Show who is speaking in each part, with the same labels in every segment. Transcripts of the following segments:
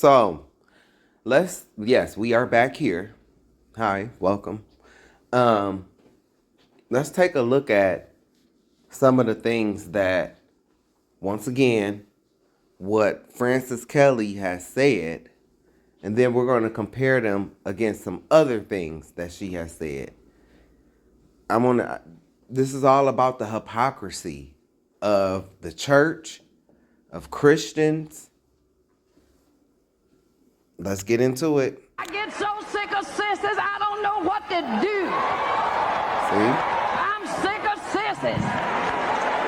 Speaker 1: So yes, we are back here. Hi, welcome. Let's take a look at some of the things that, once again, what Frances Kelly has said, and then we're going to compare them against some other things that she has said. This is all about the hypocrisy of the church, of Christians. Let's get into it.
Speaker 2: I get so sick of sisters, I don't know what to do.
Speaker 1: See?
Speaker 2: I'm sick of sisters.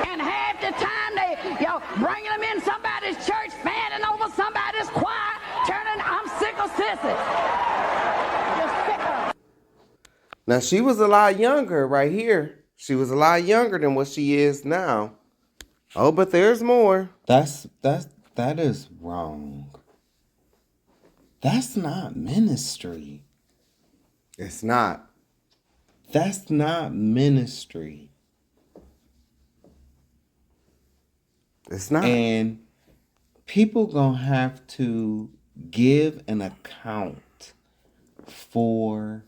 Speaker 2: And half the time bringing them in somebody's church, fanning over somebody's choir, I'm sick of sisters. Just sick of.
Speaker 1: Now, she was a lot younger right here. She was a lot younger than what she is now. Oh, but there's more. That is wrong. That's not ministry. It's not. That's not ministry. It's not. And people gonna have to give an account for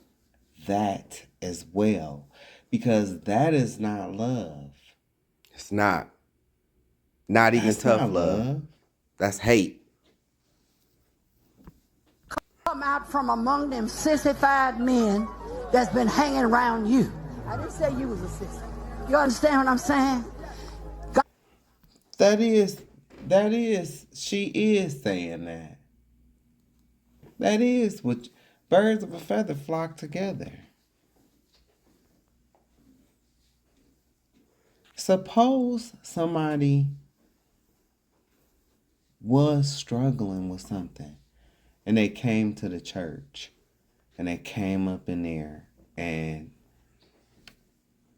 Speaker 1: that as well, because that is not love. It's not. Not even tough love. That's hate.
Speaker 2: Come out from among them sissified men that's been hanging around you. I didn't say you was a sister. You understand what I'm saying?
Speaker 1: She is saying that. That is what birds of a feather flock together. Suppose somebody was struggling with something and they came to the church and they came up in there and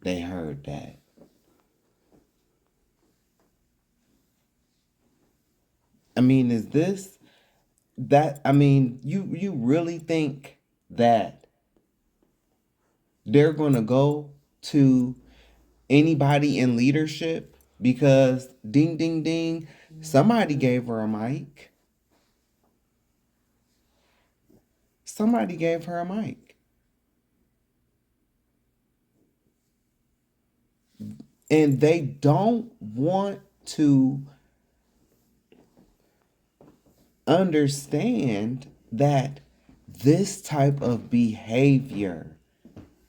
Speaker 1: they heard that. I mean, you really think that they're going to go to anybody in leadership because ding, ding, ding, somebody gave her a mic. Somebody gave her a mic. And they don't want to understand that this type of behavior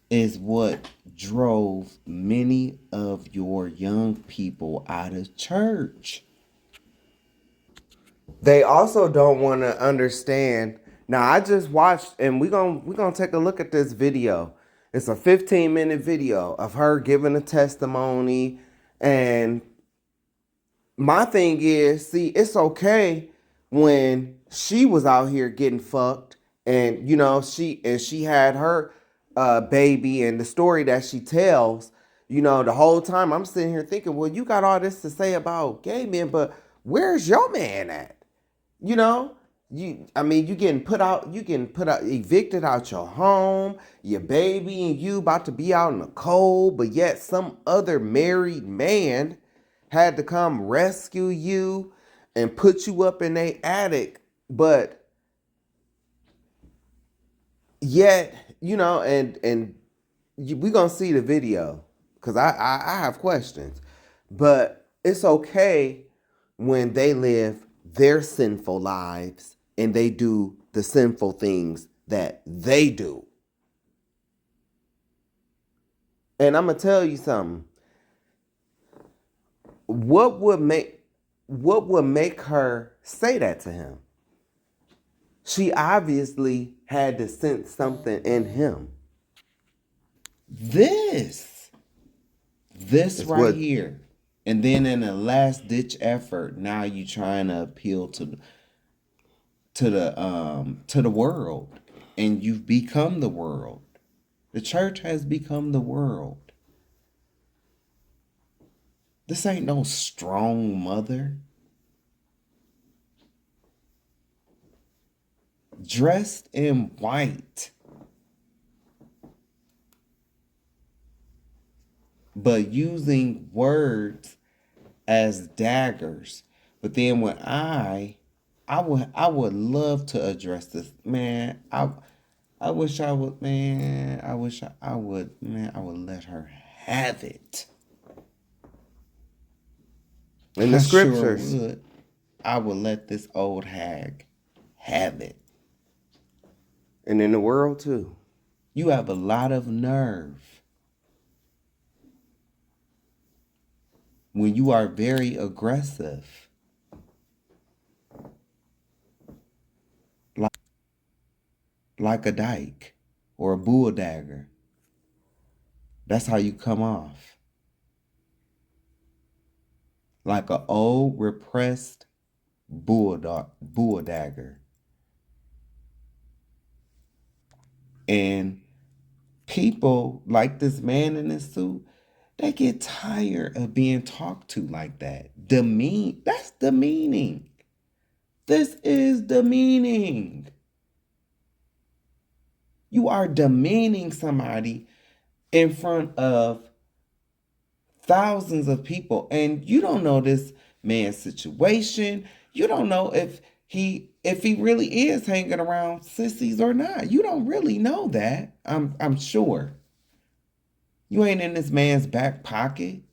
Speaker 1: is what drove many of your young people out of church. They also don't want to understand. Now, I just watched, and we're gonna take a look at this video. It's a 15-minute video of her giving a testimony. And my thing is, see, it's okay when she was out here getting fucked, and she had her baby, and the story that she tells, the whole time I'm sitting here thinking, well, you got all this to say about gay men, but where's your man at? You getting put out, evicted out your home, your baby and you about to be out in the cold, but yet some other married man had to come rescue you and put you up in a attic, but yet, we're gonna see the video because I have questions, but it's okay when they live their sinful lives and they do the sinful things that they do. And I'm gonna tell you something. What would make her say that to him? She obviously had to sense something in him. This right here. And then in a last ditch effort, now you trying to appeal to the world, and you've become the world. The church has become the world. This ain't no strong mother. Dressed in white. But using words as daggers. But then when I I would love to address this, man. I wish I would, man. I wish I would, man. I would let her have it. In the scriptures, sure would. I would let this old hag have it. And in the world too. You have a lot of nerve when you are very aggressive. Like a dyke or a bull dagger. That's how you come off. Like an old repressed bull dagger. And people like this man in this suit, they get tired of being talked to like that. That's demeaning. This is demeaning. You are demeaning somebody in front of thousands of people, and you don't know this man's situation. You don't know if he really is hanging around sissies or not. You don't really know that. I'm sure. You ain't in this man's back pocket.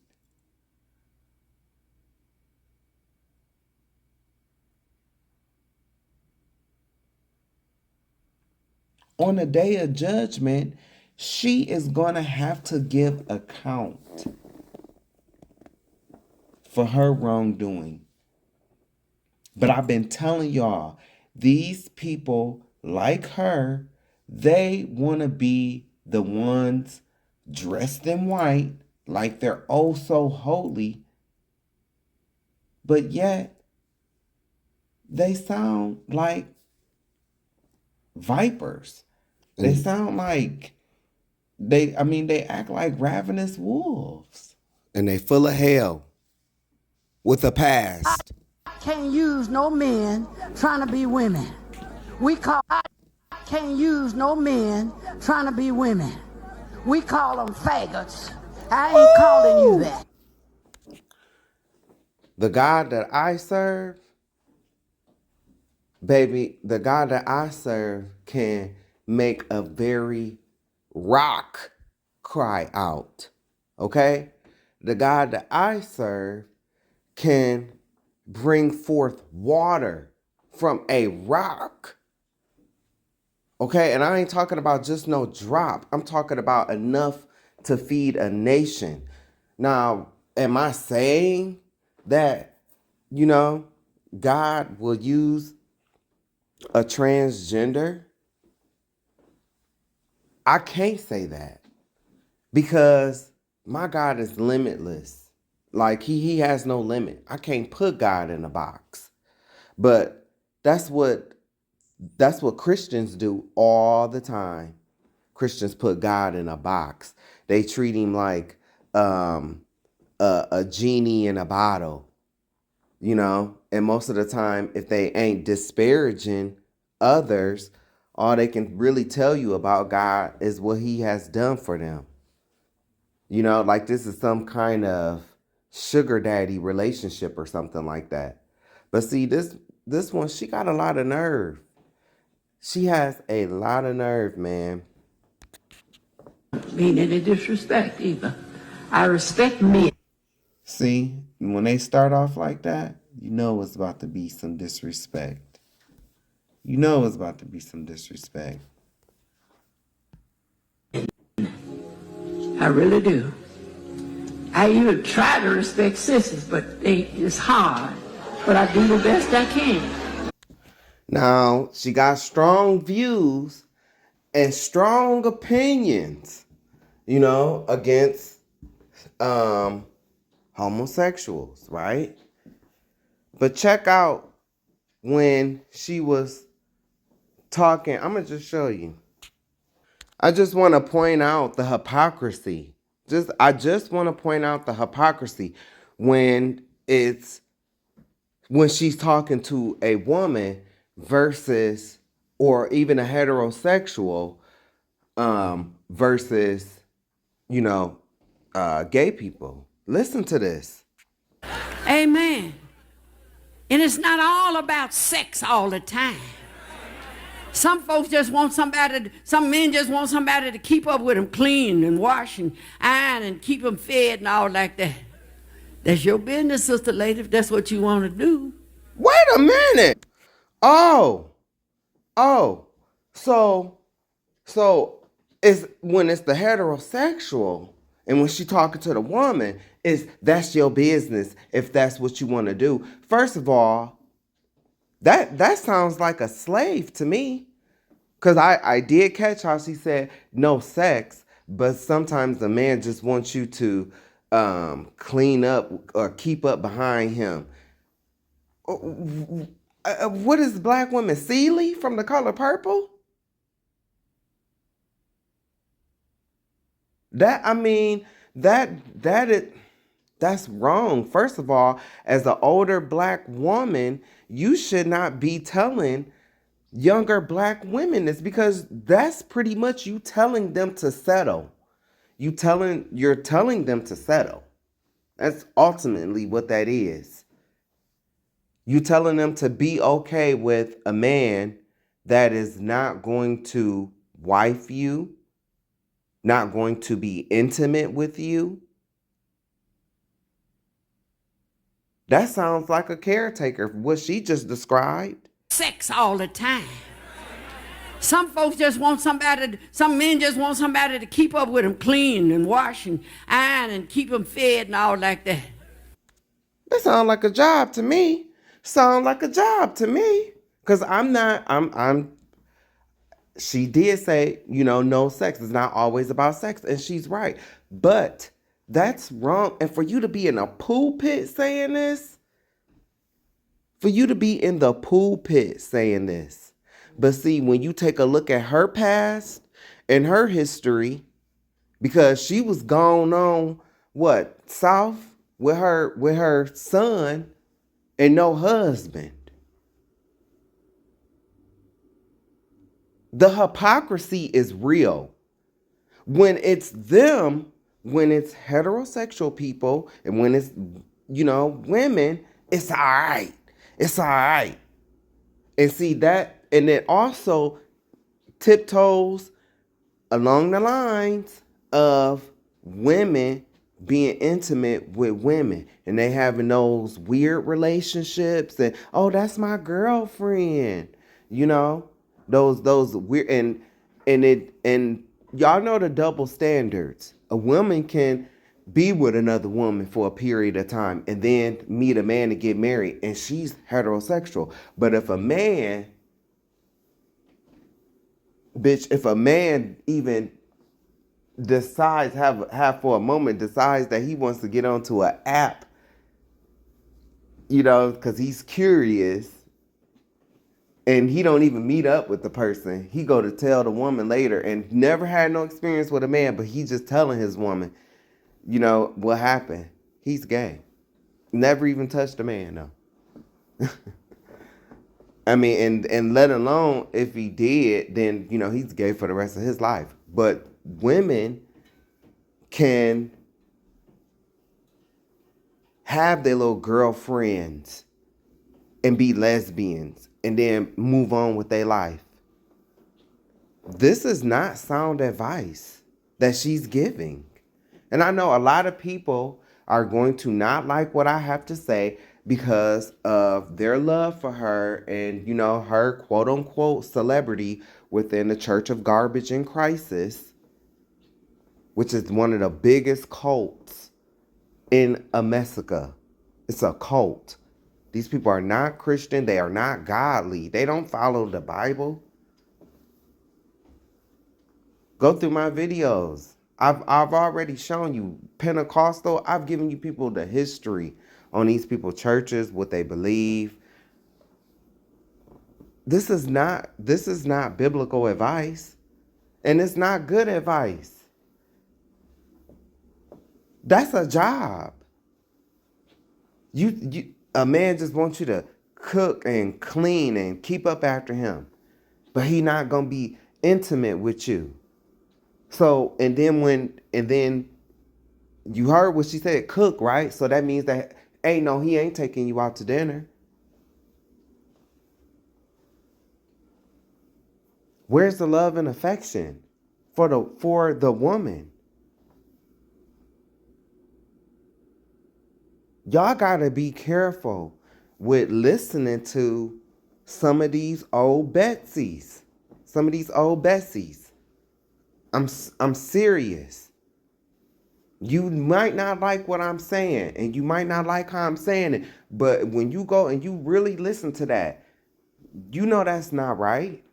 Speaker 1: On the day of judgment, she is going to have to give account for her wrongdoing. But I've been telling y'all, these people like her, they want to be the ones dressed in white, like they're oh so holy, but yet they sound like vipers. They sound like they act like ravenous wolves. And they full of hell with a past.
Speaker 2: I can't use no men trying to be women. I can't use no men trying to be women. We call them faggots. I ain't calling you that.
Speaker 1: The God that I serve, baby, the God that I serve can make a very rock cry out. Okay? The God that I serve can bring forth water from a rock. Okay? And I ain't talking about just no drop. I'm talking about enough to feed a nation. Now, am I saying that, God will use a transgender? I can't say that because my God is limitless. Like he has no limit. I can't put God in a box. But that's what Christians do all the time. Christians put God in a box. They treat him like a genie in a bottle, And most of the time, if they ain't disparaging others, all they can really tell you about God is what he has done for them. Like this is some kind of sugar daddy relationship or something like that. But see, this one, she got a lot of nerve. She has a lot of nerve, man.
Speaker 2: Mean any disrespect either. I respect men.
Speaker 1: See, when they start off like that, you know it's about to be some disrespect. You know it's about to be some disrespect.
Speaker 2: I really do. I even try to respect sisters, but it's hard. But I do the best I can.
Speaker 1: Now, she got strong views and strong opinions, against homosexuals, right? But check out when she was talking. I'm going to just show you. I just want to point out the hypocrisy. I just want to point out the hypocrisy when she's talking to a woman versus, or even a heterosexual, versus, gay people. Listen to this.
Speaker 3: Amen.
Speaker 2: And it's not all about sex all the time. Some folks just want somebody, some men just want somebody to keep up with them, clean and wash and iron and keep them fed and all like that. That's your business, sister lady, if that's what you want to do.
Speaker 1: Wait a minute. Oh, so it's when it's the heterosexual and when she talking to the woman, that's your business if that's what you want to do. First of all, that sounds like a slave to me. Because I did catch how she said no sex, but sometimes the man just wants you to clean up or keep up behind him. What is black woman? Celie from The Color Purple? That's wrong. First of all, as an older black woman, you should not be telling younger black women this, because that's pretty much you telling them to settle. You're telling them to settle. That's ultimately what that is. You telling them to be okay with a man that is not going to wife you, not going to be intimate with you. That sounds like a caretaker, what she just described.
Speaker 2: Sex all the time. Some folks just want somebody, some men just want somebody to keep up with them, clean and wash and iron and keep them fed and all like that.
Speaker 1: That sounds like a job to me. Cause she did say, no sex. It's not always about sex. And she's right. But that's wrong. And for you to be in a pulpit saying this, But see, when you take a look at her past and her history, because she was gone on, south with her son and no husband. The hypocrisy is real. When it's heterosexual people and when it's, women, it's all right. It's all right. And see that, and it also tiptoes along the lines of women being intimate with women and they having those weird relationships and, oh, that's my girlfriend, those weird, and y'all know the double standards. A woman can be with another woman for a period of time and then meet a man and get married and she's heterosexual. But if a man even decides, have for a moment, decides that he wants to get onto an app, because he's curious and he don't even meet up with the person, he go to tell the woman later and never had no experience with a man, but he just telling his woman, what happened? He's gay. Never even touched a man, though. I mean, and let alone if he did, then, he's gay for the rest of his life. But women can have their little girlfriends and be lesbians and then move on with their life. This is not sound advice that she's giving. And I know a lot of people are going to not like what I have to say because of their love for her and, her quote unquote celebrity within the Church of Garbage in Crisis, which is one of the biggest cults in America. It's a cult. These people are not Christian. They are not godly. They don't follow the Bible. Go through my videos. I've already shown you Pentecostal. I've given you people the history on these people's churches, what they believe. This is not biblical advice, and it's not good advice. That's a job. A man just wants you to cook and clean and keep up after him, but he not gonna be intimate with you. So, and then you heard what she said, cook, right? So that means that, he ain't taking you out to dinner. Where's the love and affection for the woman? Y'all gotta be careful with listening to some of these old Betsies. Some of these old Bessies. I'm serious. You might not like what I'm saying, and you might not like how I'm saying it, but when you go and you really listen to that, you know that's not right.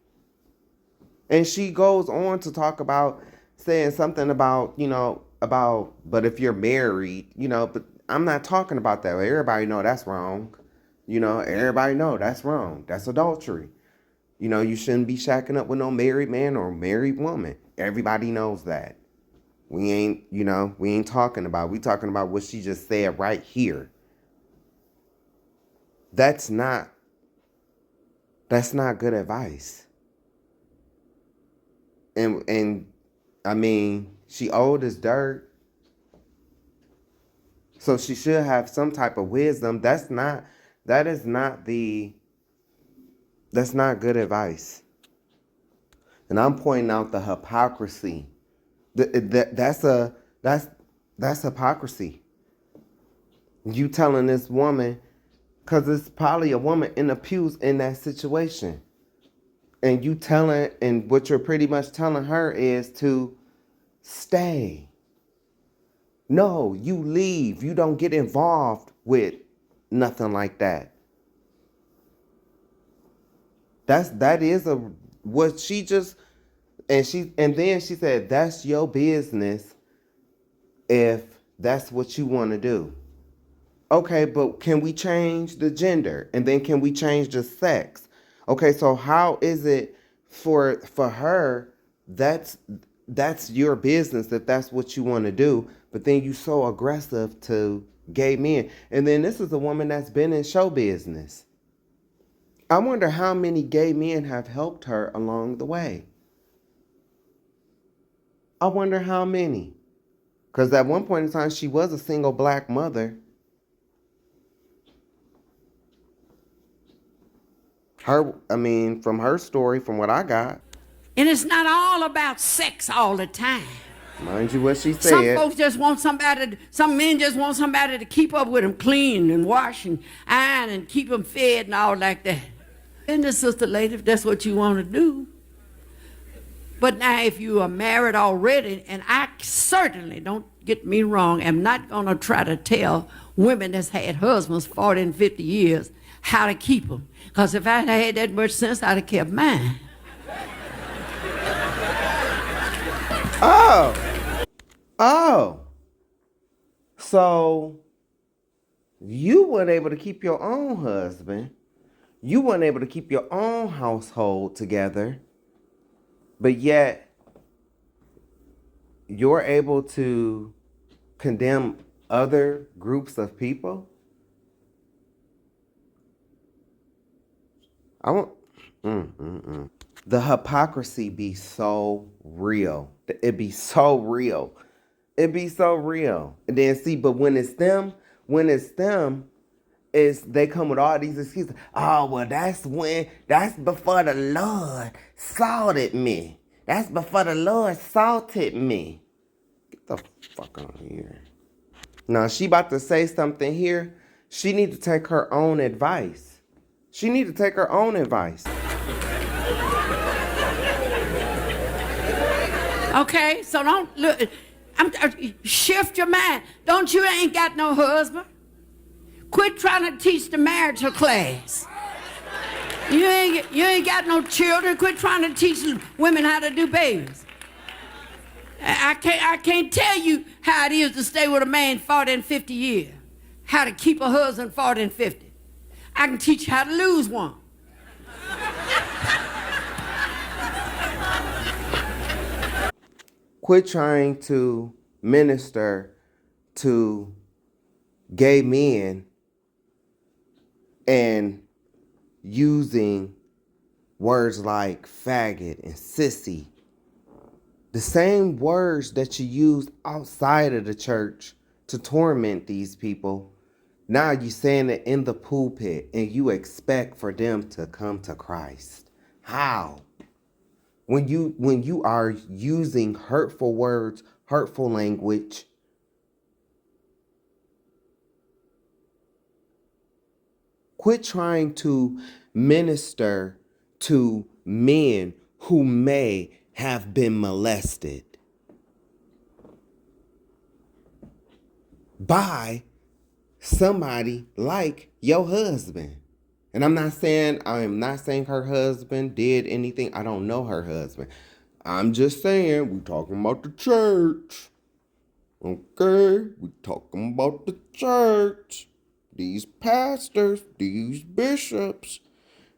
Speaker 1: And she goes on to talk about saying something about, but if you're married, but I'm not talking about that. Everybody know that's wrong. Everybody know that's wrong. That's adultery. You shouldn't be shacking up with no married man or married woman. Everybody knows that. We ain't talking about. We talking about what she just said right here. That's not good advice. And I mean, she old as dirt. So she should have some type of wisdom. That's not good advice. And I'm pointing out the hypocrisy. That's hypocrisy. You telling this woman, because it's probably a woman in the pews in that situation. And what you're pretty much telling her is to stay. No, you leave. You don't get involved with nothing like that. That is what she just, and then she said, that's your business if that's what you want to do. Okay, but can we change the gender? And then can we change the sex? Okay, so how is it for her, that's your business if that's what you want to do, but then you so aggressive to gay men. And then this is a woman that's been in show business. I wonder how many gay men have helped her along the way. I wonder how many. Because at one point in time, she was a single black mother. From her story, from what I got.
Speaker 2: And it's not all about sex all the time.
Speaker 1: Mind you what she said.
Speaker 2: Some folks just want some men just want somebody to keep up with them, clean and wash and iron and keep them fed and all like that. And the sister lady, if that's what you want to do. But now if you are married already, and I certainly, don't get me wrong, am not going to try to tell women that's had husbands 40 and 50 years how to keep them. Because if I had that much sense, I'd have kept mine.
Speaker 1: Oh. So you weren't able to keep your own husband. You weren't able to keep your own household together. But yet, you're able to condemn other groups of people? The hypocrisy be so real. It be so real. It be so real. And then see, but when it's them, is they come with all these excuses. Oh, well, that's before the Lord salted me. That's before the Lord salted me. Get the fuck out of here. Now, she about to say something here. She need to take her own advice.
Speaker 2: Okay, so don't look. Shift your mind. Don't you ain't got no husband? Quit trying to teach the marriage class. You ain't got no children. Quit trying to teach women how to do babies. I can't tell you how it is to stay with a man 40 and 50 years. How to keep a husband 40 and 50. I can teach you how to lose one.
Speaker 1: Quit trying to minister to gay men and using words like faggot and sissy. The same words that you use outside of the church to torment these people. Now you're saying it in the pulpit and you expect for them to come to Christ. How? When you are using hurtful words, hurtful language, quit trying to minister to men who may have been molested by somebody like your husband. And I am not saying her husband did anything. I don't know her husband. I'm just saying we talking about the church. Okay? We talking about the church. These pastors, these bishops,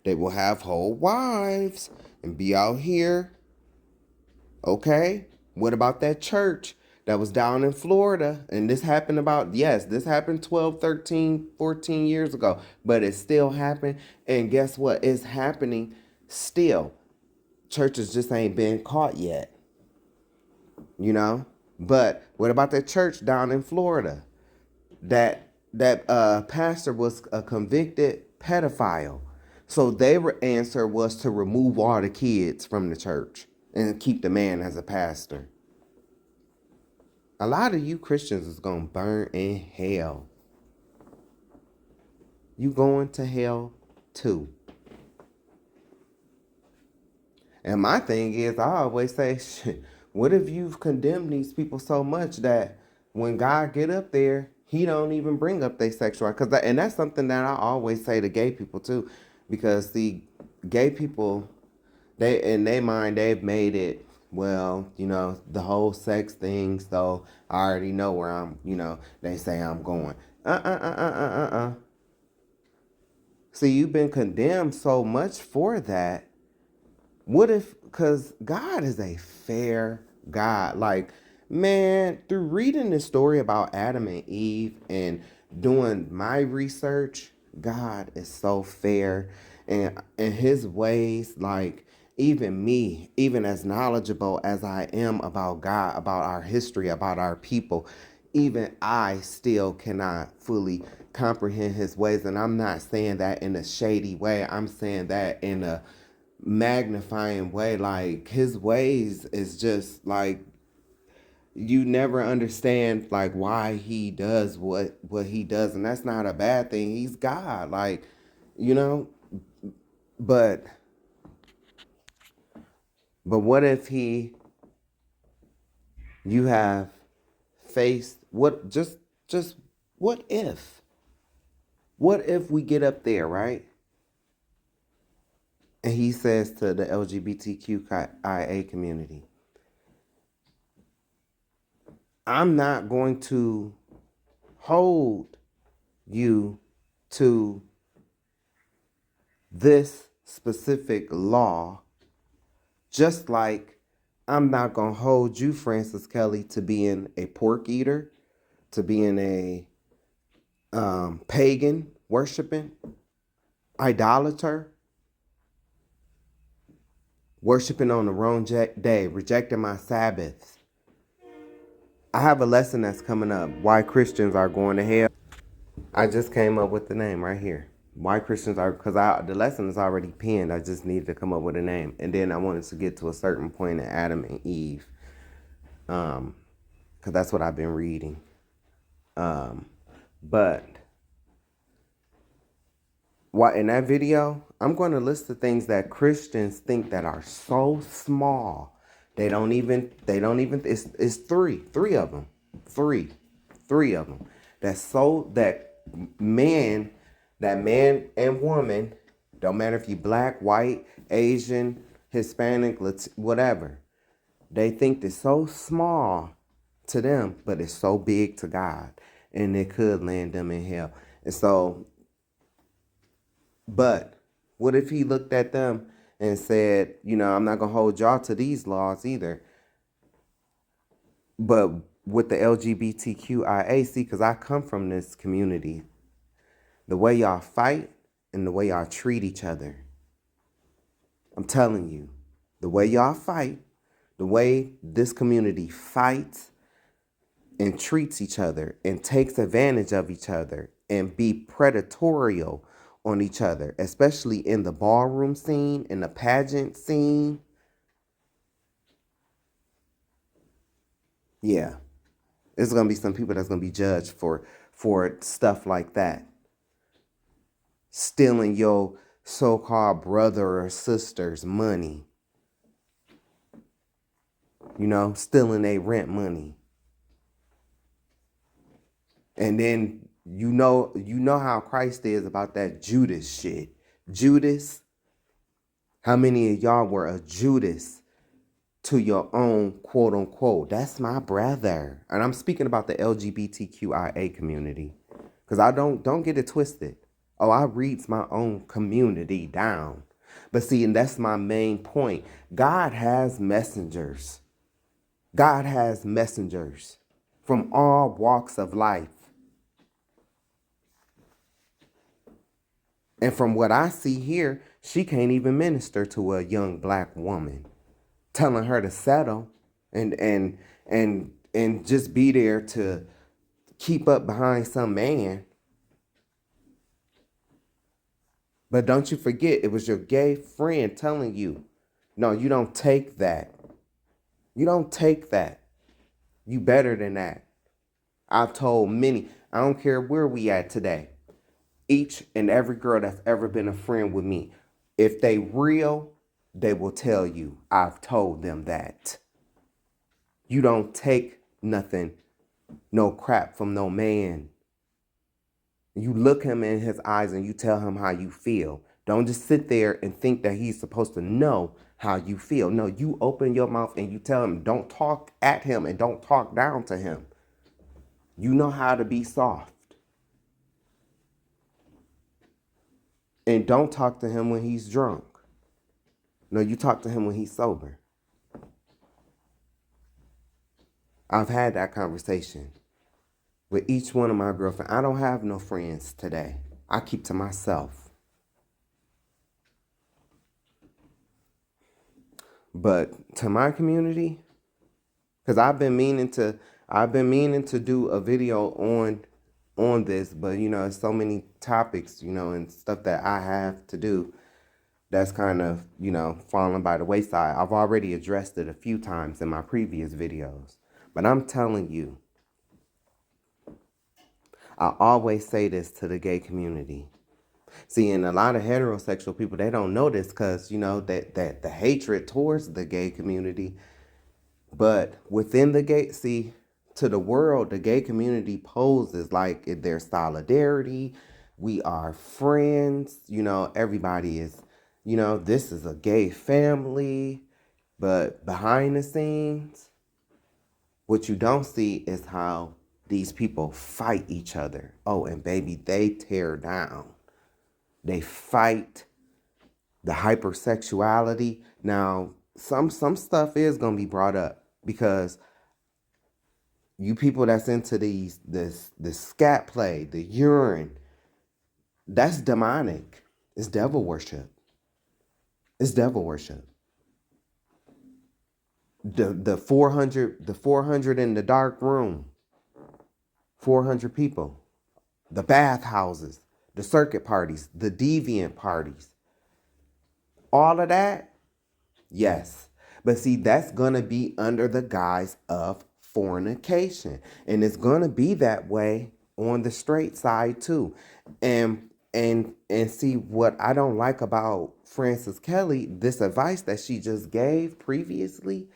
Speaker 1: they will have whole wives and be out here. Okay? What about that church that was down in Florida? And this happened this happened 12, 13, 14 years ago. But it still happened. And guess what? It's happening still. Churches just ain't been caught yet. You know? But what about that church down in Florida? That pastor was a convicted pedophile. So their answer was to remove all the kids from the church and keep the man as a pastor. A lot of you Christians is going to burn in hell. You going to hell too. And my thing is, I always say, shit, what if you've condemned these people so much that when God get up there, he don't even bring up their sexuality? And that's something that I always say to gay people too. Because the gay people, they in their mind, they've made it, well, the whole sex thing, so I already know where I'm, they say I'm going. See, you've been condemned so much for that. What if, because God is a fair God. Like, man, through reading this story about Adam and Eve and doing my research, God is so fair. And in his ways, like, even me, even as knowledgeable as I am about God, about our history, about our people, even I still cannot fully comprehend his ways. And I'm not saying that in a shady way. I'm saying that in a magnifying way. Like, his ways is just like, you never understand like why he does what he does, and that's not a bad thing. He's God, like, but what if you have faced what if we get up there, right? And he says to the LGBTQIA community, I'm not going to hold you to this specific law, just like I'm not going to hold you, Francis Kelly, to being a pork eater, to being a pagan, worshiping, idolater, worshiping on the wrong day, rejecting my Sabbaths. I have a lesson that's coming up, why Christians are going to hell. I just came up with the name right here. Why Christians are, because the lesson is already penned. I just needed to come up with a name. And then I wanted to get to a certain point in Adam and Eve. Because that's what I've been reading. But in that video, I'm going to list the things that Christians think that are so small. They don't even, it's three of them. Three of them. That man and woman, don't matter if you black, white, Asian, Hispanic, whatever. They think it's so small to them, but it's so big to God. And it could land them in hell. And so, but what if he looked at them and said, I'm not going to hold y'all to these laws either. But with the LGBTQIA, see, because I come from this community, the way y'all fight and the way y'all treat each other. I'm telling you, the way y'all fight, the way this community fights and treats each other and takes advantage of each other and be predatorial on each other, especially in the ballroom scene, in the pageant scene. Yeah. There's gonna be some people that's gonna be judged for stuff like that. Stealing your so-called brother or sister's money. Stealing their rent money. And then you know how Christ is about that Judas shit. Judas, how many of y'all were a Judas to your own quote unquote? That's my brother. And I'm speaking about the LGBTQIA community. Because I don't get it twisted. Oh, I reads my own community down. But see, and that's my main point. God has messengers. God has messengers from all walks of life. And from what I see here, she can't even minister to a young black woman, telling her to settle and just be there to keep up behind some man. But don't you forget, it was your gay friend telling you, no, you don't take that. You don't take that. You better than that. I've told many, I don't care where we at today, each and every girl that's ever been a friend with me, if they real, they will tell you, I've told them that. You don't take nothing, no crap from no man. You look him in his eyes and you tell him how you feel. Don't just sit there and think that he's supposed to know how you feel. No, you open your mouth and you tell him, don't talk at him and don't talk down to him. You know how to be soft. And don't talk to him when he's drunk. No, you talk to him when he's sober. I've had that conversation with each one of my girlfriends. I don't have no friends today. I keep to myself. But to my community, because I've been meaning to do a video on this, but it's so many topics, and stuff that I have to do that's kind of, falling by the wayside. I've already addressed it a few times in my previous videos. But I'm telling you, I always say this to the gay community. See, and a lot of heterosexual people, they don't know this because, that the hatred towards the gay community. But within the gay, see, to the world, the gay community poses like their solidarity. We are friends. Everybody is, this is a gay family. But behind the scenes, what you don't see is how these people fight each other. Oh, and baby, they tear down. They fight the hypersexuality. Now, some stuff is gonna be brought up because you people that's into this scat play, the urine, that's demonic. It's devil worship. It's devil worship. The 400 in the dark room. 400 people. The bathhouses, the circuit parties, the deviant parties. All of that, yes. But see, that's going to be under the guise of fornication. And it's going to be that way on the straight side too. And see, what I don't like about Frances Kelly, this advice that she just gave previously,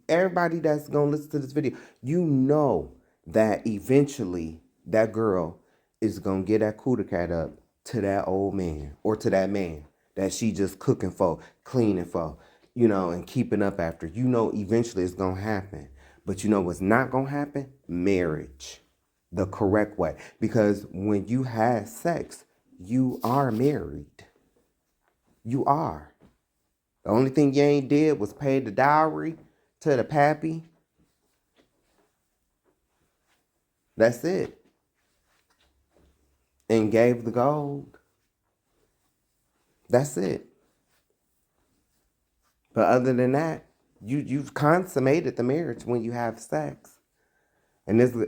Speaker 1: everybody that's going to listen to this video, that eventually that girl is going to get that cooter cat up to that old man or to that man that she just cooking for, cleaning for, and keeping up after. Eventually it's going to happen. But what's not going to happen? Marriage. The correct way. Because when you have sex, you are married. You are. The only thing you ain't did was pay the dowry to the pappy. That's it. And gave the gold. That's it. But other than that, you've consummated the marriage when you have sex. And don't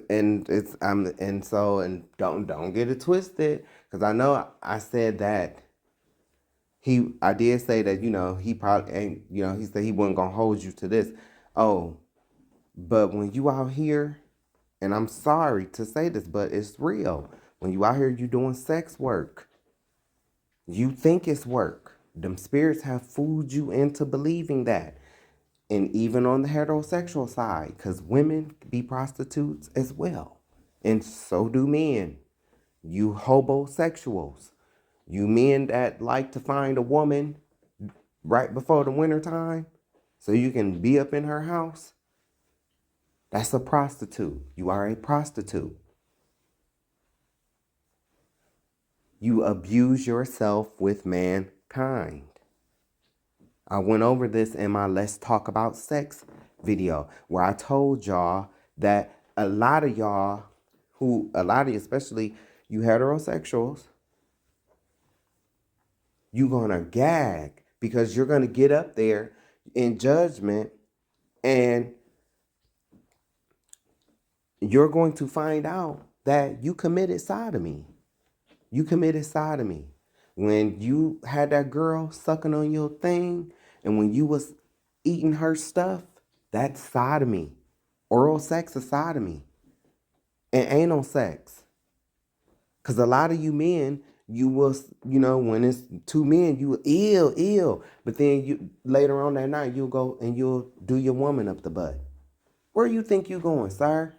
Speaker 1: get it twisted, because I know I said that I did say that, he probably ain't, he said he wasn't gonna hold you to this. Oh, but when you out here, and I'm sorry to say this, but it's real. When you out here, you doing sex work. You think it's work. Them spirits have fooled you into believing that. And even on the heterosexual side, because women be prostitutes as well. And so do men. You hobosexuals. You men that like to find a woman right before the winter time so you can be up in her house. That's a prostitute. You are a prostitute. You abuse yourself with mankind. I went over this in my Let's Talk About Sex video where I told y'all that a lot of y'all especially you heterosexuals, you're going to gag because you're going to get up there in judgment and you're going to find out that you committed sodomy. You committed sodomy. When you had that girl sucking on your thing and when you was eating her stuff, that's sodomy. Oral sex is sodomy. And anal sex. Because a lot of you men, you will, when it's two men, you will ill. But then you later on that night, you'll go and you'll do your woman up the butt. Where you think you going, sir?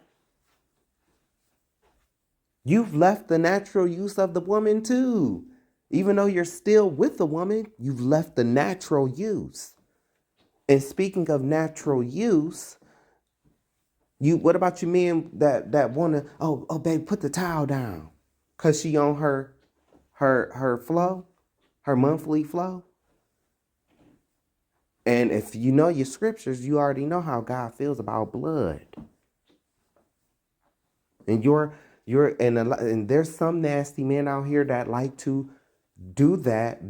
Speaker 1: You've left the natural use of the woman too. Even though you're still with the woman, you've left the natural use. And speaking of natural use, what about you men that wanna, oh babe, put the towel down. Cause she on her flow, her monthly flow. And if you know your scriptures, you already know how God feels about blood. And and there's some nasty men out here that like to do that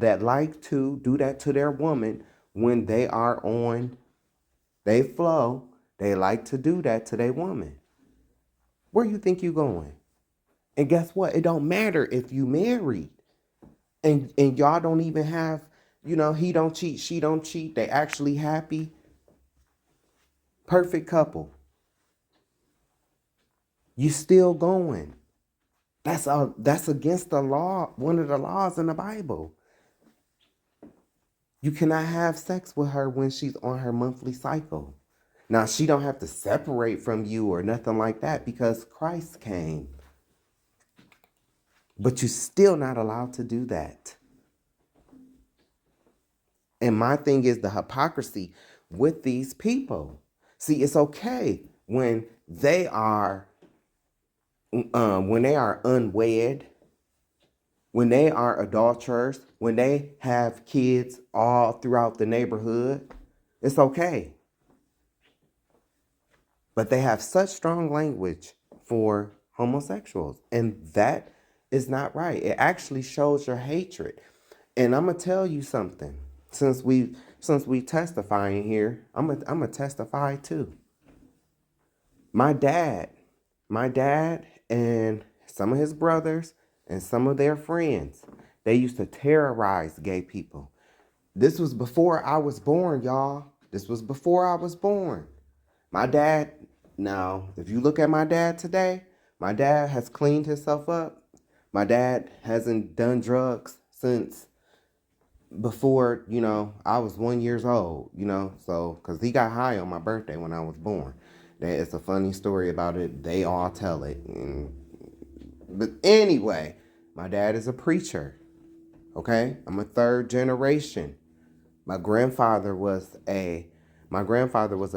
Speaker 1: to their woman when they are on they flow. They like to do that to their woman. Where you think you going? And guess what? It don't matter if you married and y'all don't even have, he don't cheat, she don't cheat. They actually happy. Perfect couple. You still going. That's against the law, one of the laws in the Bible. You cannot have sex with her when she's on her monthly cycle. Now, she don't have to separate from you or nothing like that because Christ came. But you're still not allowed to do that. And my thing is the hypocrisy with these people. See, it's okay when they are unwed, when they are adulterers, when they have kids all throughout the neighborhood. It's okay. But they have such strong language for homosexuals. And that is not right. It actually shows your hatred. And I'm going to tell you something. Since we testifying here, I'm gonna testify too. My dad and some of his brothers and some of their friends, they used to terrorize gay people. This was before I was born, y'all. This was before I was born. My dad, now, if you look at my dad today, my dad has cleaned himself up. My dad hasn't done drugs since before, I was 1 year old, so, because he got high on my birthday when I was born. It's a funny story about it. They all tell it. But anyway, my dad is a preacher, okay? I'm a third generation. My grandfather was a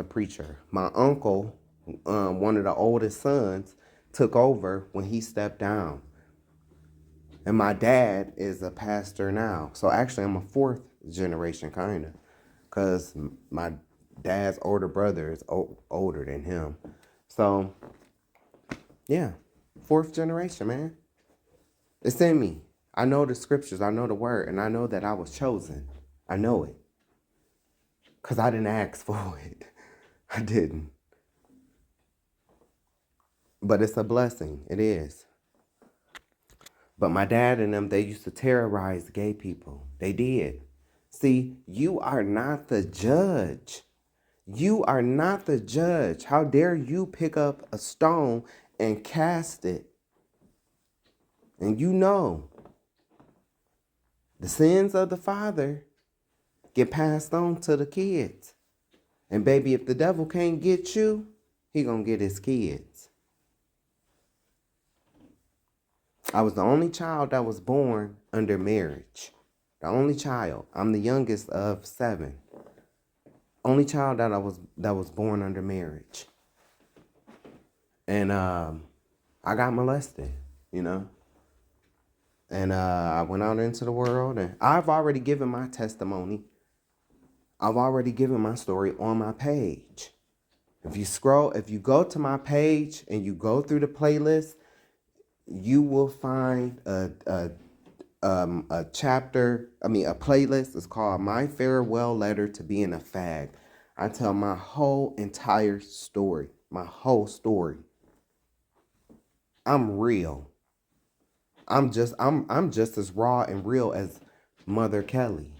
Speaker 1: preacher. My uncle, one of the oldest sons, took over when he stepped down. And my dad is a pastor now. So actually, I'm a fourth generation, kind of. Because my dad's older brother is older than him. So, yeah. Fourth generation, man. It's in me. I know the scriptures. I know the word. And I know that I was chosen. I know it. Because I didn't ask for it. I didn't. But it's a blessing. It is. But my dad and them, they used to terrorize gay people. They did. See, you are not the judge. You are not the judge. How dare you pick up a stone and cast it? And you know, the sins of the father get passed on to the kids. And baby, if the devil can't get you, he gonna get his kids. I was the only child that was born under marriage. The only child. I'm the youngest of 7. Only child that was born under marriage. And I got molested, you know. And I went out into the world, and I've already given my testimony. I've already given my story on my page. If you go to my page and you go through the playlist, you will find a playlist. It's called My Farewell Letter to Being a Fag. I tell my whole entire story, my whole story. I'm real. I'm just as raw and real as Mother Kelly.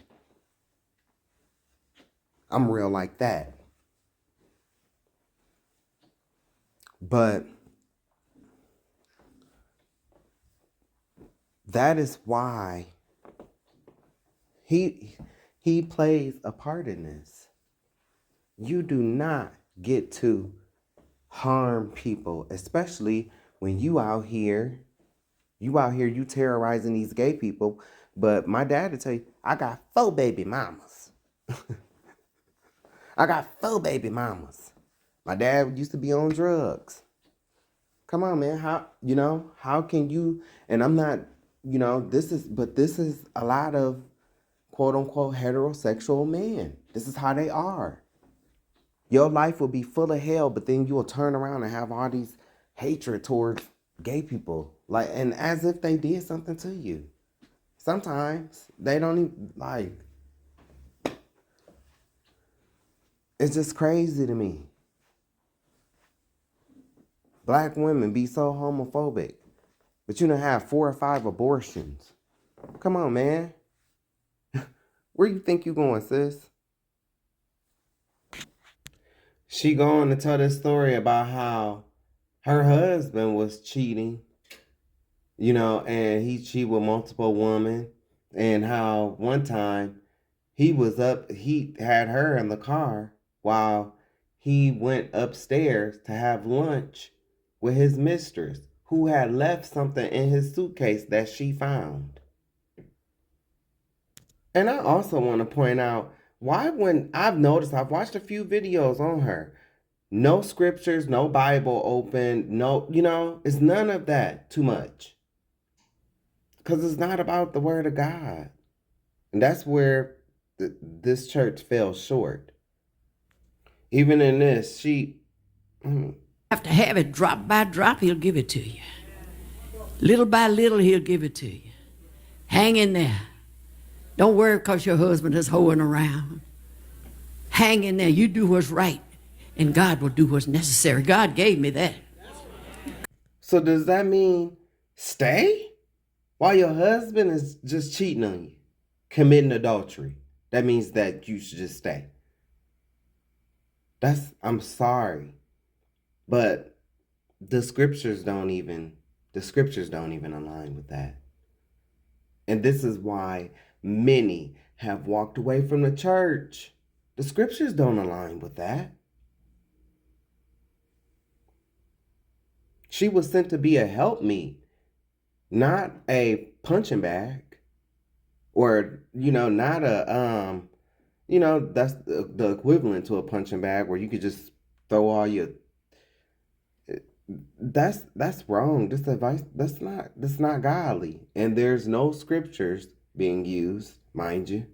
Speaker 1: I'm real like that. But that is why he plays a part in this. You do not get to harm people, especially when you out here terrorizing these gay people. But my dad would tell you, I got 4 baby mamas. I got 4 baby mamas. My dad used to be on drugs. Come on, man. How can you, and I'm not, this is a lot of quote unquote heterosexual men. This is how they are. Your life will be full of hell, but then you will turn around and have all these hatred towards gay people. Like, and as if they did something to you. Sometimes they don't even, it's just crazy to me. Black women be so homophobic, but you don't have 4 or 5 abortions. Come on, man. Where you think you going, sis? She going to tell this story about how her husband was cheating, and he cheated with multiple women, and how one time he had her in the car while he went upstairs to have lunch with his mistress, who had left something in his suitcase that she found. And I also want to point out, when I've watched a few videos on her, no scriptures, no Bible open, it's none of that too much. Because it's not about the word of God. And that's where this church fell short. Even in this,
Speaker 3: have to have it drop by drop, he'll give it to you. Little by little, he'll give it to you. Hang in there. Don't worry because your husband is hoeing around. Hang in there. You do what's right, and God will do what's necessary. God gave me that.
Speaker 1: So does that mean stay while your husband is just cheating on you, committing adultery? That means that you should just stay. I'm sorry, but the scriptures don't even align with that. And this is why many have walked away from the church. The scriptures don't align with that. She was sent to be a helpmeet, not a punching bag, or not a that's the equivalent to a punching bag where you could just throw all your. That's wrong. This advice that's not godly, and there's no scriptures being used, mind you.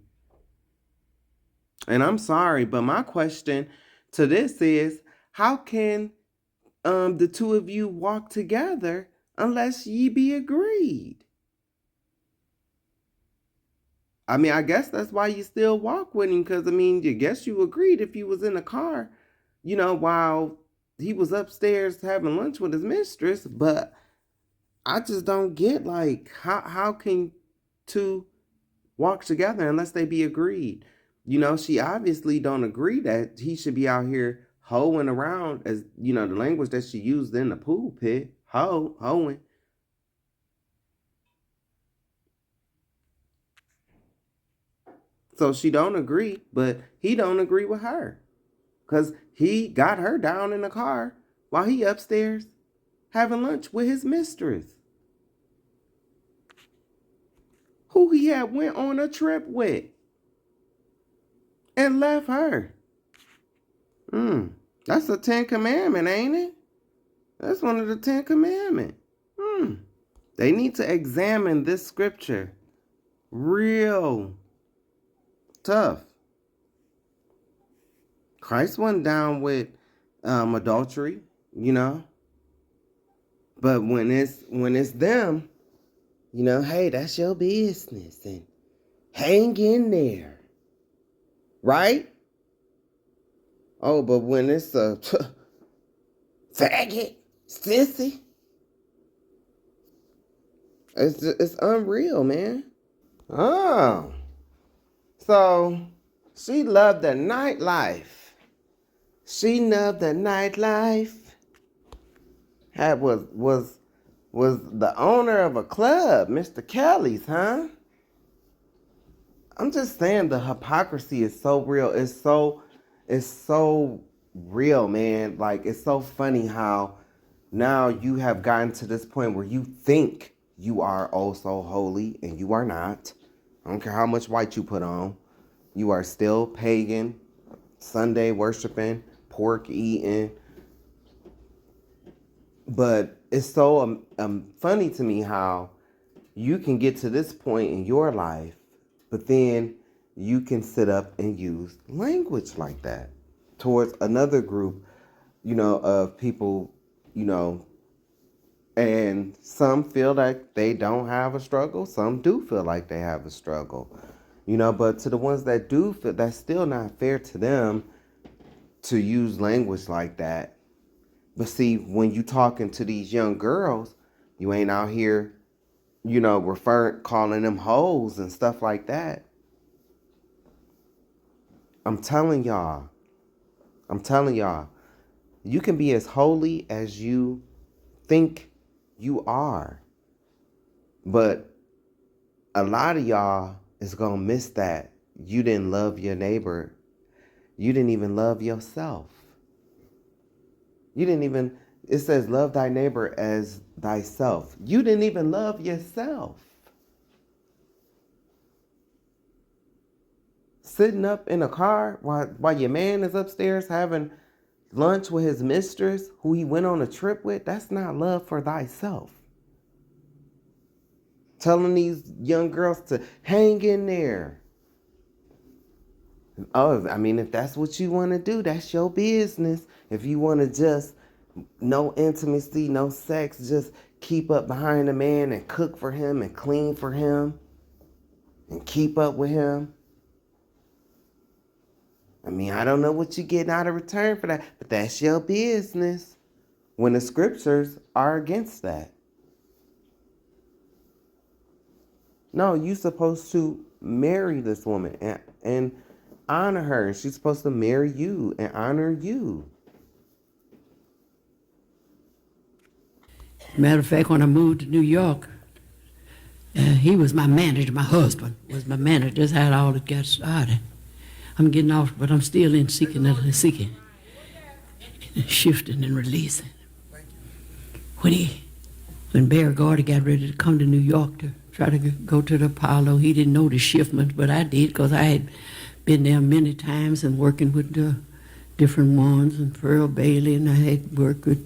Speaker 1: And I'm sorry, but my question to this is, how can the two of you walk together unless ye be agreed? I mean, I guess that's why you still walk with him, because, I guess you agreed if you was in a car, while he was upstairs having lunch with his mistress. But I just don't get, like, how can two walk together unless they be agreed? You know, she obviously don't agree that he should be out here hoeing around, as you know, the language that she used in the pulpit, hoeing. So she don't agree, but he don't agree with her. Cause he got her down in the car while he upstairs having lunch with his mistress, who he had went on a trip with and left her. That's a 10 commandment, ain't it? That's one of the 10 commandments. They need to examine this scripture real tough. Christ wasn't down with adultery, you know. But when it's them, you know, hey, that's your business and hang in there. Right? Oh, but when it's a faggot, sissy, it's unreal, man. Oh. So she loved the nightlife. She loved the nightlife. Was the owner of a club, Mr. Kelly's, huh? I'm just saying the hypocrisy is so real. It's so real, man. Like, it's so funny how now you have gotten to this point where you think you are oh so holy, and you are not. I don't care how much white you put on. You are still pagan, Sunday worshiping, pork eating. But it's so funny to me how you can get to this point in your life, but then you can sit up and use language like that towards another group, you know, of people, you know, and some feel like they don't have a struggle. Some do feel like they have a struggle, you know, but to the ones that do feel, that's still not fair to them to use language like that. But see, when you talking to these young girls, you ain't out here, you know, calling them hoes and stuff like that. I'm telling y'all, you can be as holy as you think you are. But a lot of y'all is going to miss that. You didn't love your neighbor. You didn't even love yourself. It says love thy neighbor as thyself. You didn't even love yourself. Sitting up in a car while your man is upstairs having lunch with his mistress, who he went on a trip with, that's not love for thyself. Telling these young girls to hang in there. Oh, I mean, if that's what you want to do, that's your business. If you want to just no intimacy, no sex, just keep up behind a man and cook for him and clean for him and keep up with him. I mean, I don't know what you're getting out of return for that, but that's your business when the scriptures are against that. No, you're supposed to marry this woman and honor her. She's supposed to marry you and honor you.
Speaker 3: Matter of fact, when I moved to New York, he was my manager. My husband was my manager. That's how it all got started. I'm getting off, but I'm still in seeking, shifting and releasing. When Barry Gordy got ready to come to New York to try to go to the Apollo, he didn't know the shiftment, but I did, because I had been there many times and working with the different ones, and Pearl Bailey, and I had worked with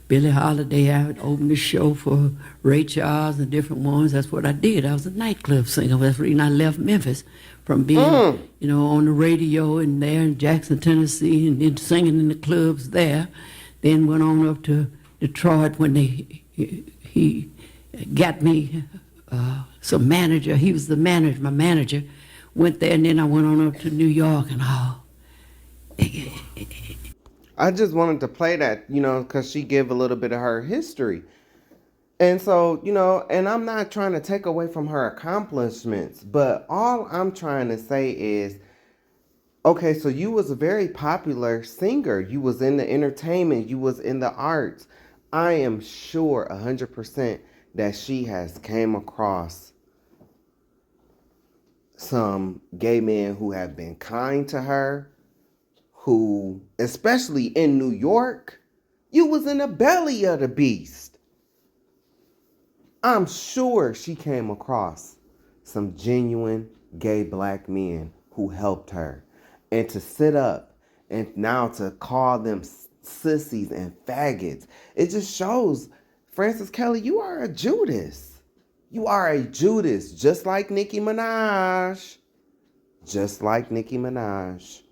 Speaker 3: Billie Holiday. I would open the show for Ray Charles and different ones. That's what I did. I was a nightclub singer. That's the reason I left Memphis, from being, you know, on the radio and there in Jackson, Tennessee, and then singing in the clubs there. Then went on up to Detroit when he got me some manager. He was the manager, my manager. Went there, and then I went on up to New York and all.
Speaker 1: I just wanted to play that, you know, because she gave a little bit of her history. And so, and I'm not trying to take away from her accomplishments, but all I'm trying to say is, okay, so you was a very popular singer. You was in the entertainment. You was in the arts. I am sure 100% that she has came across some gay men who have been kind to her, who, especially in New York, you was in the belly of the beast. I'm sure she came across some genuine gay black men who helped her. And to sit up and now to call them sissies and faggots, it just shows, Francis Kelly, you are a Judas. You are a Judas, just like Nicki Minaj. Just like Nicki Minaj.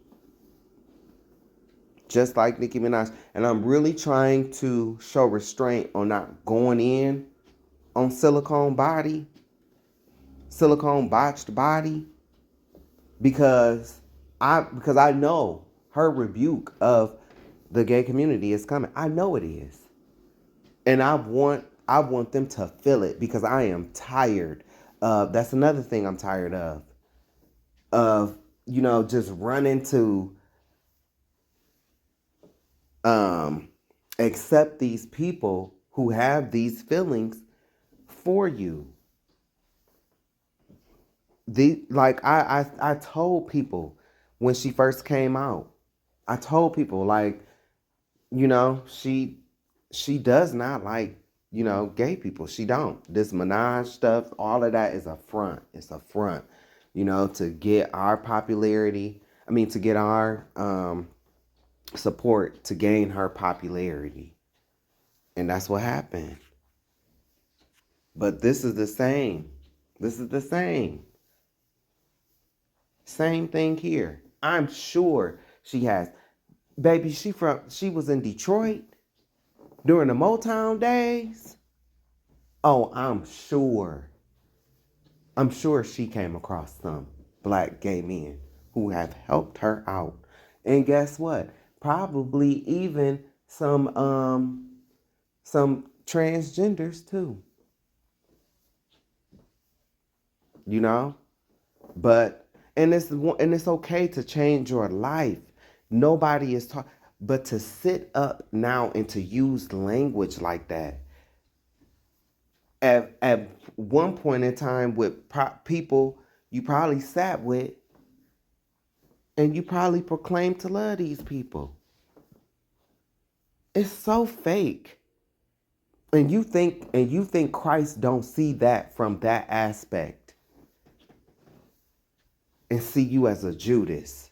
Speaker 1: Just like Nicki Minaj. And I'm really trying to show restraint on not going in on silicone botched body, because I know her rebuke of the gay community is coming. I know it is. And I want them to feel it, because I am tired of, that's another thing I'm tired of just running to accept these people who have these feelings for you. I told people when she first came out, I told people, like, she does not like, gay people. She don't. This Minaj stuff, all of that is a front. It's a front, to get our popularity. I mean, to get our support, to gain her popularity. And that's what happened. But this is the same. This is the same. Same thing here. I'm sure she has. Baby, she was in Detroit during the Motown days. Oh, I'm sure she came across some black gay men who have helped her out. And guess what? Probably even some transgenders too. But and it's okay to change your life. Nobody is talking, but to sit up now and to use language like that at one point in time with people you probably sat with, and you probably proclaimed to love these people. It's so fake. And you think Christ don't see that from that aspect and see you as a Judas.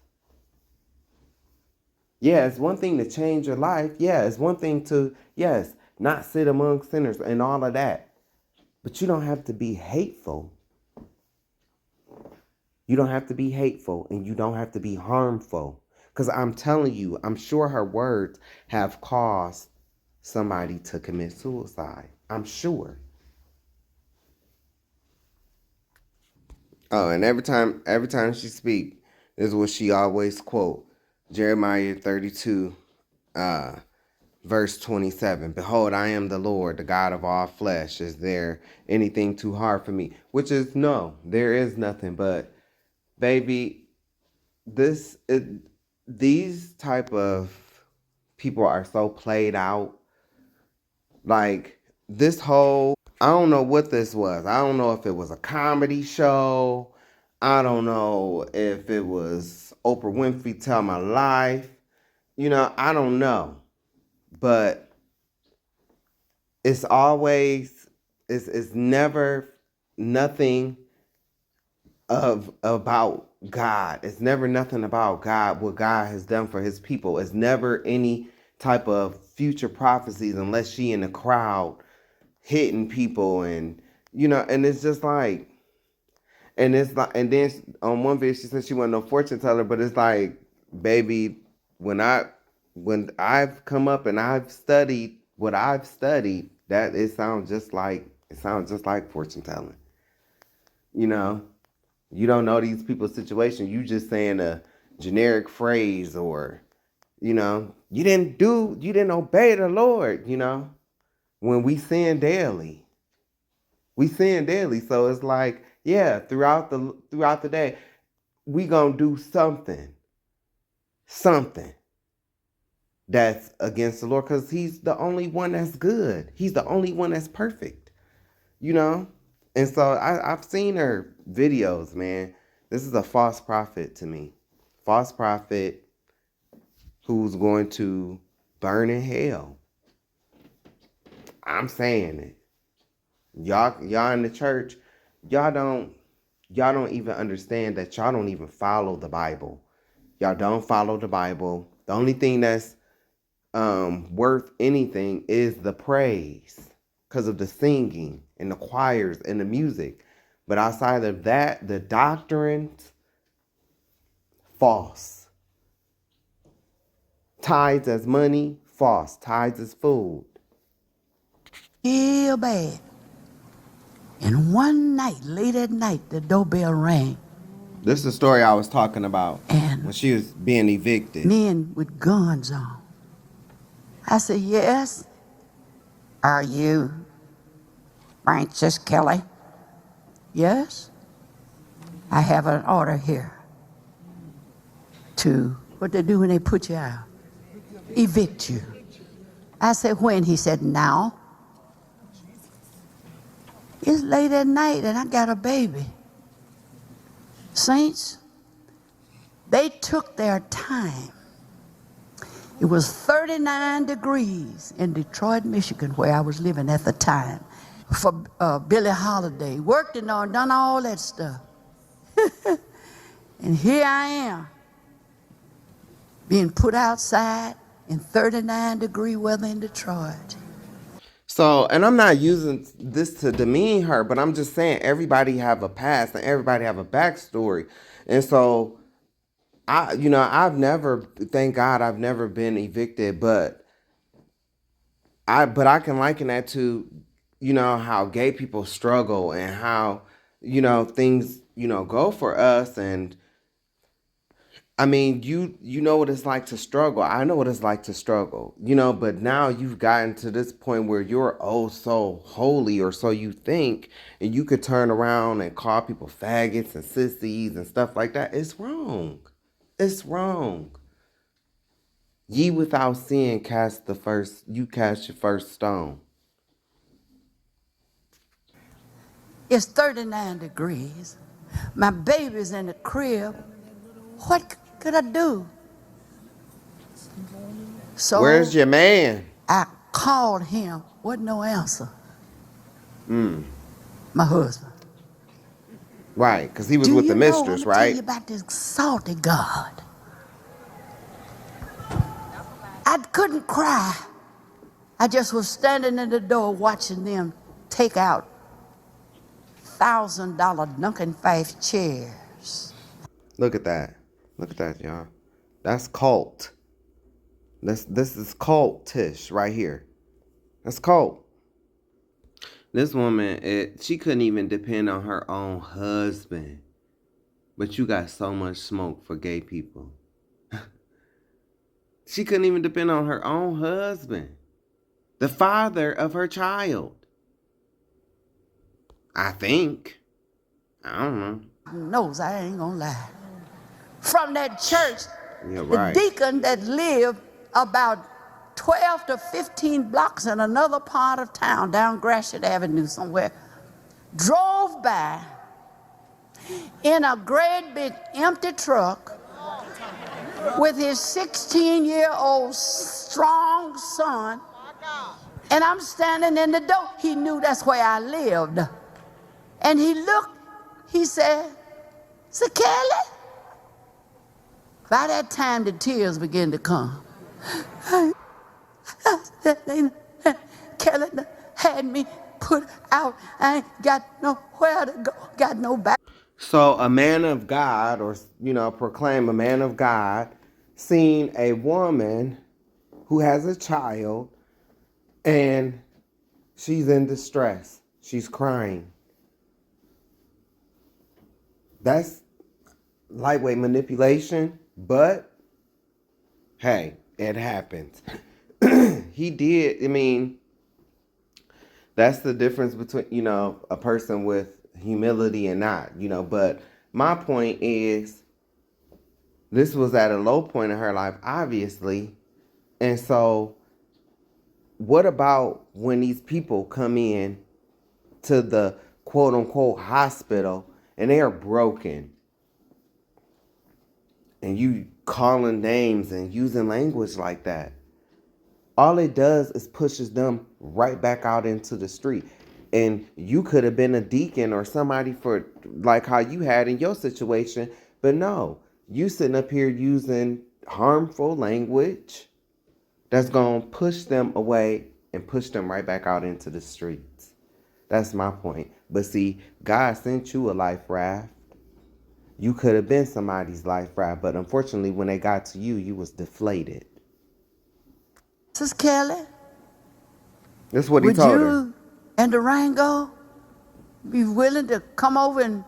Speaker 1: Yeah, it's one thing to change your life. Yeah, it's one thing to, yes, not sit among sinners and all of that. But you don't have to be hateful. You don't have to be hateful, and you don't have to be harmful. Because I'm telling you, I'm sure her words have caused somebody to commit suicide. I'm sure. Oh, and every time she speak, this is what she always quote. Jeremiah 32, verse 27. Behold, I am the Lord, the God of all flesh. Is there anything too hard for me? Which is, no, there is nothing. But, baby, these type of people are so played out. Like, this whole, I don't know what this was. I don't know if it was a comedy show. I don't know if it was Oprah Winfrey Tell My Life. I don't know. But it's never nothing about God. It's never nothing about God, what God has done for his people. It's never any type of future prophecies, unless she in the crowd hitting people, and and it's just like, and it's like, and then on one video she said she wasn't no fortune teller, but it's like, baby, when I've come up and I've studied what I've studied, that it sounds just like fortune telling. You don't know these people's situation. You just saying a generic phrase, or you didn't obey the Lord, when we sin daily. We sin daily. So it's like, yeah, throughout the day, we gonna do something that's against the Lord, because he's the only one that's good. He's the only one that's perfect, you know? And so I've seen her videos, man. This is a false prophet to me. False prophet who's going to burn in hell. I'm saying it. Y'all in the church, y'all don't even understand that y'all don't even follow the Bible. Y'all don't follow the Bible. The only thing that's worth anything is the praise, because of the singing and the choirs and the music. But outside of that, the doctrines, false. Tithes as money, false. Tithes as food.
Speaker 4: Real bad. And one night, late at night, the doorbell rang.
Speaker 1: This is the story I was talking about,
Speaker 4: And
Speaker 1: when she was being evicted.
Speaker 4: men with guns on. I said, yes. Are you Francis Kelly? Yes. I have an order here to, what they do when they put you out? Evict you. I said, when? He said, now. It's late at night and I got a baby. Saints, they took their time. It was 39 degrees in Detroit, Michigan, where I was living at the time, for Billie Holiday. Worked and done all that stuff. And here I am, being put outside in 39-degree weather in Detroit.
Speaker 1: So, and I'm not using this to demean her, but I'm just saying everybody have a past and everybody have a backstory. And so, I've never, thank God, I've never been evicted, but I can liken that to, how gay people struggle and how, things, go for us. And I mean, you know what it's like to struggle. I know what it's like to struggle, but now you've gotten to this point where you're oh so holy, or so you think, and you could turn around and call people faggots and sissies and stuff like that. It's wrong. It's wrong. Ye without sin cast your first stone.
Speaker 4: It's 39 degrees. My baby's in the crib. What could I do? So
Speaker 1: Where's your man?
Speaker 4: I called him. Wasn't no answer. My husband.
Speaker 1: Right, because he was with the mistress,
Speaker 4: Let me tell you
Speaker 1: right?
Speaker 4: about this salty God. I couldn't cry. I just was standing in the door watching them take out $1,000 Duncan Fife chairs.
Speaker 1: Look at that. Look at that, y'all. That's cult. This is cultish right here. That's cult. This woman, she couldn't even depend on her own husband. But you got so much smoke for gay people. She couldn't even depend on her own husband. The father of her child. I think. I don't know.
Speaker 4: Knows I ain't gonna lie. From that church,
Speaker 1: Yeah, right.
Speaker 4: the deacon that lived about 12 to 15 blocks in another part of town, down Gratiot Avenue somewhere, drove by in a great big empty truck with his 16-year-old strong son, and I'm standing in the door. He knew that's where I lived. And he looked, he said, Kelly? By that time, the tears began to come. Kelly had me put out. I ain't got nowhere to go, got no back.
Speaker 1: So a man of God, or, proclaim a man of God, seen a woman who has a child and she's in distress. She's crying. That's lightweight manipulation, but hey, it happens. He did, the That's the difference between, a person with humility and not, But my point is, this was at a low point in her life, obviously. And so, what about when these people come in to the quote unquote hospital and they are broken? And you calling names and using language like that. All it does is pushes them right back out into the street. And you could have been a deacon or somebody for like how you had in your situation. But no, you sitting up here using harmful language that's going to push them away and push them right back out into the streets. That's my point. But see, God sent you a life raft. You could have been somebody's life raft, but unfortunately, when they got to you, you was deflated.
Speaker 4: Sister Kelly,
Speaker 1: That's what he
Speaker 4: would
Speaker 1: told her.
Speaker 4: you and Durango be willing to come over and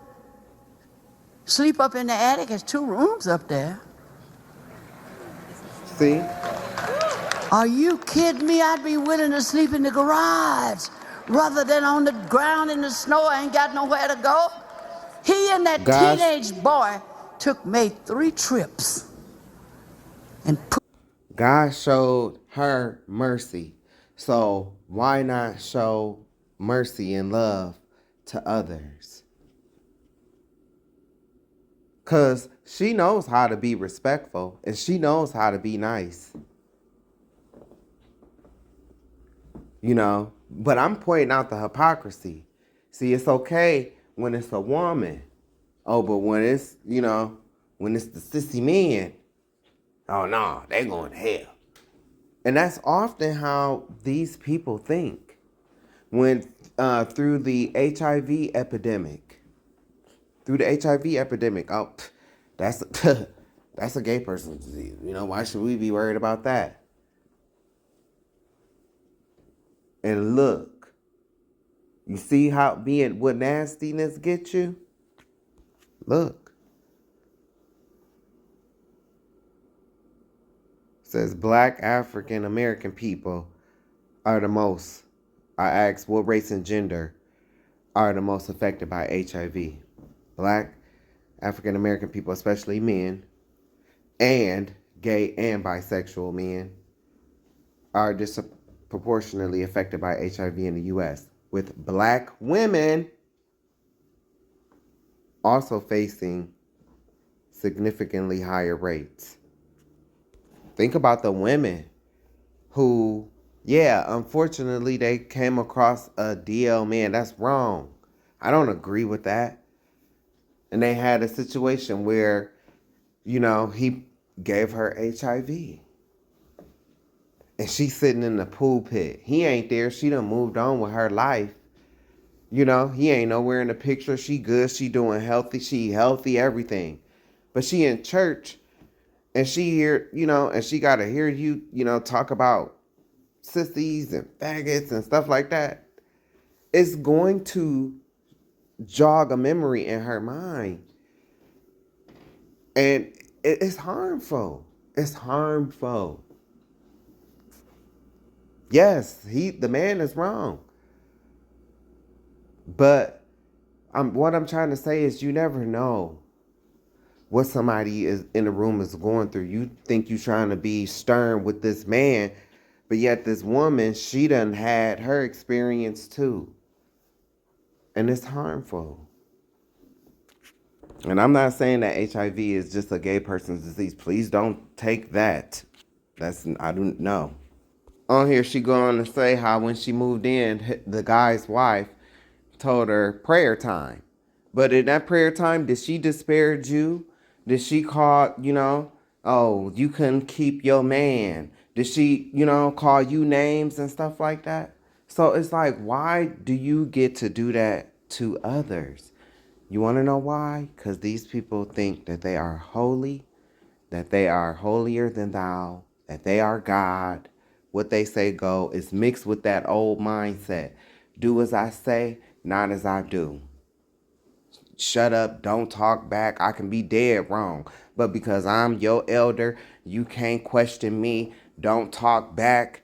Speaker 4: sleep up in the attic? There's 2 rooms up there.
Speaker 1: See?
Speaker 4: Are you kidding me? I'd be willing to sleep in the garage rather than on the ground in the snow. I ain't got nowhere to go. He and that teenage boy made 3 trips. And
Speaker 1: God showed her mercy. So why not show mercy and love to others? Because she knows how to be respectful and she knows how to be nice. But I'm pointing out the hypocrisy. See, it's okay when it's a woman. Oh, but when it's, when it's the sissy men, oh no, they going to hell. And that's often how these people think. When through the HIV epidemic, oh, that's that's a gay person's disease. Why should we be worried about that? And look, you see how what nastiness gets you? Look. It says Black African American people are the most. I asked what race and gender are the most affected by HIV. Black African American people, especially men, and gay and bisexual men, are disproportionately affected by HIV in the U.S., with black women also facing significantly higher rates. Think about the women who, unfortunately, they came across a DL man. That's wrong. I don't agree with that. And they had a situation where, he gave her HIV. And she's sitting in the pulpit. He ain't there. She done moved on with her life. He ain't nowhere in the picture. She good. She doing healthy. She healthy, everything. But she in church. And she hear, and she got to hear you, talk about sissies and faggots and stuff like that. It's going to jog a memory in her mind. And it's harmful. It's harmful. Yes, the man is wrong. But what I'm trying to say is you never know what somebody is in the room is going through. You think you're trying to be stern with this man, but yet this woman, she done had her experience too. And it's harmful. And I'm not saying that HIV is just a gay person's disease. Please don't take that. I don't know. On here, she go on to say how when she moved in, the guy's wife told her prayer time. But in that prayer time, did she disparage you? Did she call, oh, you couldn't keep your man? Did she, call you names and stuff like that? So it's like, why do you get to do that to others? You want to know why? Because these people think that they are holy, that they are holier than thou, that they are God. What they say go is mixed with that old mindset. Do as I say, not as I do. Shut up, don't talk back. I can be dead wrong. But because I'm your elder, you can't question me. Don't talk back.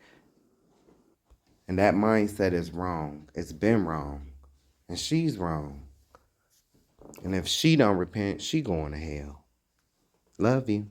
Speaker 1: And that mindset is wrong. It's been wrong. And she's wrong. And if she don't repent, she going to hell. Love you.